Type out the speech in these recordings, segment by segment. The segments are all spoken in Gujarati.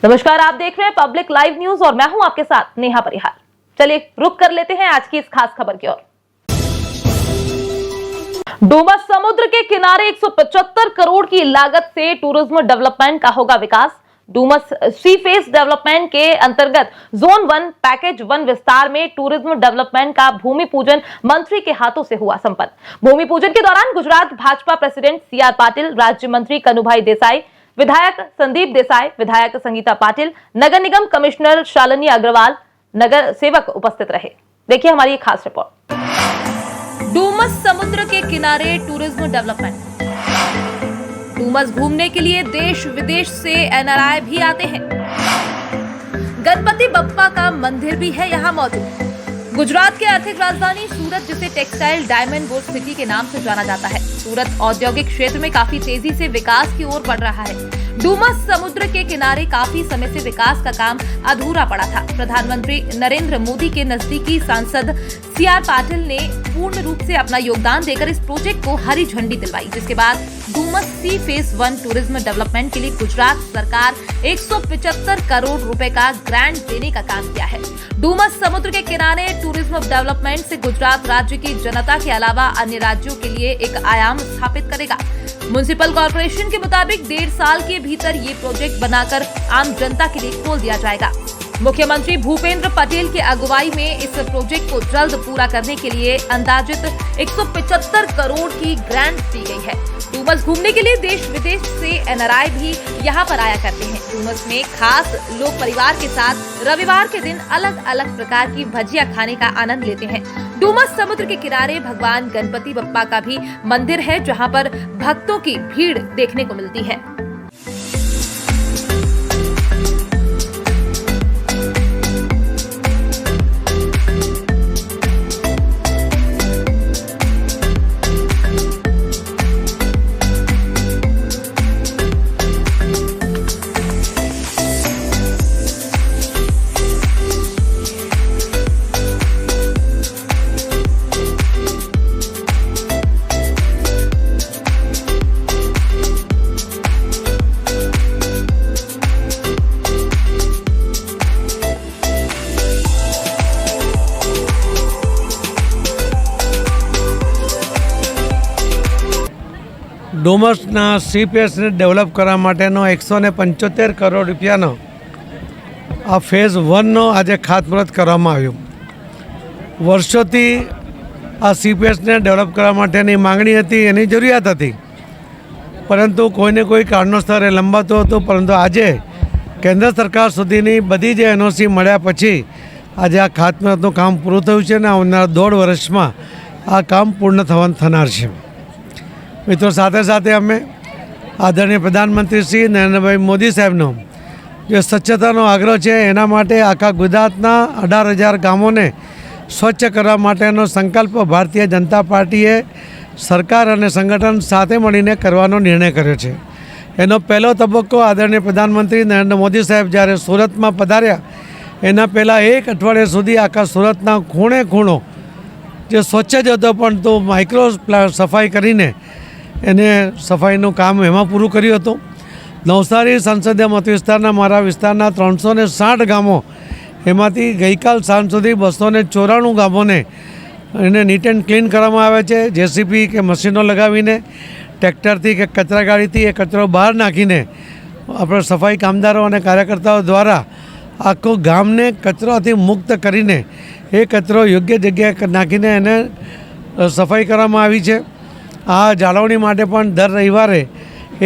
नमस्कार, आप देख रहे हैं पब्लिक लाइव न्यूज और मैं हूं आपके साथ नेहा परिहार। चलिए रुक कर लेते हैं आज की इस खास खबर की ओर। डूमस समुद्र के किनारे 175 करोड़ की लागत से टूरिज्म डेवलपमेंट का होगा विकास। डूमस सी फेस डेवलपमेंट के अंतर्गत जोन 1 पैकेज 1 विस्तार में टूरिज्म डेवलपमेंट का भूमि पूजन मंत्री के हाथों से हुआ संपन्न। भूमि पूजन के दौरान गुजरात भाजपा प्रेसिडेंट CR पाटिल, राज्य मंत्री कनुभाई देसाई, विधायक संदीप देसाई, विधायक संगीता पाटिल, नगर निगम कमिश्नर शालिनी अग्रवाल, नगर सेवक उपस्थित रहे। देखिए हमारी एक खास रिपोर्ट। डूमस समुद्र के किनारे टूरिज्म डेवलपमेंट। डूमस घूमने के लिए देश विदेश से NRI भी आते हैं। गणपति बप्पा का मंदिर भी है यहाँ मौजूद। गुजरात के आर्थिक राजधानी सूरत, जिसे टेक्सटाइल डायमंड बोर्ड सिटी के नाम से जाना जाता है, सूरत औद्योगिक क्षेत्र में काफी तेजी से विकास की ओर बढ़ रहा है। डूमस समुद्र के किनारे काफी समय से विकास का काम अधूरा पड़ा था। प्रधानमंत्री नरेंद्र मोदी के नजदीकी सांसद CR पाटिल ने पूर्ण रूप से अपना योगदान देकर इस प्रोजेक्ट को हरी झंडी दिलवाई, जिसके बाद डूमस सी फेस 1 टूरिज्म डेवलपमेंट के लिए गुजरात सरकार 175 करोड़ रुपए का ग्रांट देने का काम किया है। डूमस समुद्र के किनारे टूरिज्म डेवलपमेंट से गुजरात राज्य की जनता के अलावा अन्य राज्यों के लिए एक आयाम स्थापित करेगा। म्युनिसिपल कॉर्पोरेशन के मुताबिक 1.5 साल के भीतर ये प्रोजेक्ट बनाकर आम जनता के लिए खोल दिया जाएगा। मुख्यमंत्री भूपेंद्र पटेल की अगुवाई में इस प्रोजेक्ट को जल्द पूरा करने के लिए अंदाजित 175 करोड़ की ग्रांट दी गई है। डूमस घूमने के लिए देश विदेश से NRI भी यहाँ पर आया करते हैं। डूमस में खास लोग परिवार के साथ रविवार के दिन अलग अलग प्रकार की भजिया खाने का आनंद लेते हैं। डूमस समुद्र के किनारे भगवान गणपति बप्पा का भी मंदिर है, जहाँ पर भक्तों की भीड़ देखने को मिलती है। ડુમસના સી ફેસને ડેવલપ કરવા માટેનો 175 કરોડ રૂપિયાનો આ ફેઝ 1નો આજે ખાતમુહૂર્ત કરવામાં આવ્યું। વર્ષોથી આ સી ફેસને ડેવલપ કરવા માટેની માંગણી હતી, એની જરૂરિયાત હતી, પરંતુ કોઈને કોઈ કારણોસર એ લંબાતો હતો। પરંતુ આજે કેન્દ્ર સરકાર સુધીની બધી જ NOC મળ્યા પછી આજે આ ખાતમુહૂર્તનું કામ પૂરું થયું છે અને આવનારા 1.5 વર્ષમાં આ કામ પૂર્ણ થનાર છે। મિત્રો, સાથે સાથે અમે આદરણીય પ્રધાનમંત્રી શ્રી નરેન્દ્રભાઈ મોદી સાહેબનો જે સ્વચ્છતાનો આગ્રહ છે એના માટે આખા ગુજરાતના 18,000 ગામોને સ્વચ્છ કરવા માટેનો સંકલ્પ ભારતીય જનતા પાર્ટીએ સરકાર અને સંગઠન સાથે મળીને કરવાનો નિર્ણય કર્યો છે। એનો પહેલો તબક્કો આદરણીય પ્રધાનમંત્રી નરેન્દ્ર મોદી સાહેબ જ્યારે સુરતમાં પધાર્યા એના પહેલાં 1 અઠવાડિયા સુધી આખા સુરતના ખૂણે ખૂણો જે સ્વચ્છ જ હતો, પણ તો માઇક્રો સફાઈ કરીને એને સફાઈનું કામ એમાં પૂરું કર્યું હતું। નવસારી સંસદીય મત વિસ્તારના મારા વિસ્તારના 360 ગામો, એમાંથી ગઈકાલ સાંજ સુધી 294 ગામોને એને નીટ એન્ડ ક્લીન કરવામાં આવે છે। JCB કે મશીનો લગાવીને, ટ્રેક્ટરથી કે કચરા ગાડીથી એ કચરો બહાર નાખીને આપણે સફાઈ કામદારો અને કાર્યકર્તાઓ દ્વારા આખું ગામને કચરાથી મુક્ત કરીને એ કચરો યોગ્ય જગ્યાએ નાખીને એને સફાઈ કરવામાં આવી છે। આ જાળવણી માટે પણ દર રવિવારે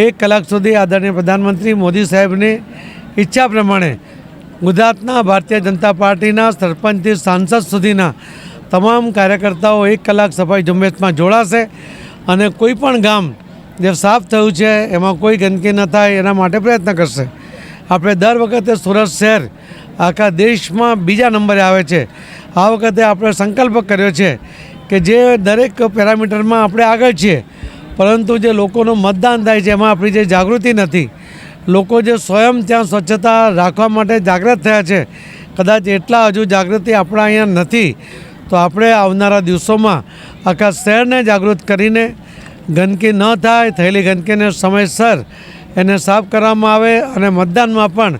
1 કલાક સુધી આદરણીય પ્રધાનમંત્રી મોદી સાહેબની ઈચ્છા પ્રમાણે ગુજરાતના ભારતીય જનતા પાર્ટીના સરપંચથી સાંસદ સુધીના તમામ કાર્યકર્તાઓ 1 કલાક સફાઈ ઝુંબેશમાં જોડાશે અને કોઈ પણ ગામ જે સાફ થયું છે એમાં કોઈ ગંદકી ન થાય એના માટે પ્રયત્ન કરશે। આપણે દર વખતે સુરત શહેર આખા દેશમાં બીજા નંબરે આવે છે। આ વખતે આપણે સંકલ્પ કર્યો છે કે જે દરેક પેરામીટરમાં આપણે આગળ છીએ, પરંતુ જે લોકોનું મતદાન થાય છે એમાં આપણી જે જાગૃતિ નથી, લોકો જે સ્વયં ત્યાં સ્વચ્છતા રાખવા માટે જાગૃત થયા છે, કદાચ એટલા હજુ જાગૃતિ આપણા અહીંયા નથી। તો આપણે આવનારા દિવસોમાં આખા શહેરને જાગૃત કરીને ગંદકી ન થાય, થયેલી ગંદકીને સમયસર એને સાફ કરવામાં આવે અને મતદાનમાં પણ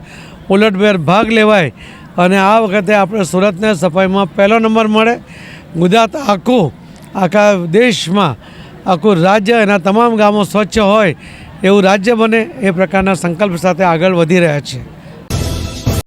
ઉલટભેર ભાગ લેવાય અને આ વખતે આપણે સુરતને સફાઈમાં પહેલો નંબર મળે. ગુજરાત આખા દેશમાં આખું રાજ્ય એના તમામ ગામો સ્વચ્છ હોય એવું રાજ્ય બને એ પ્રકારના સંકલ્પ સાથે આગળ વધી રહ્યા છે.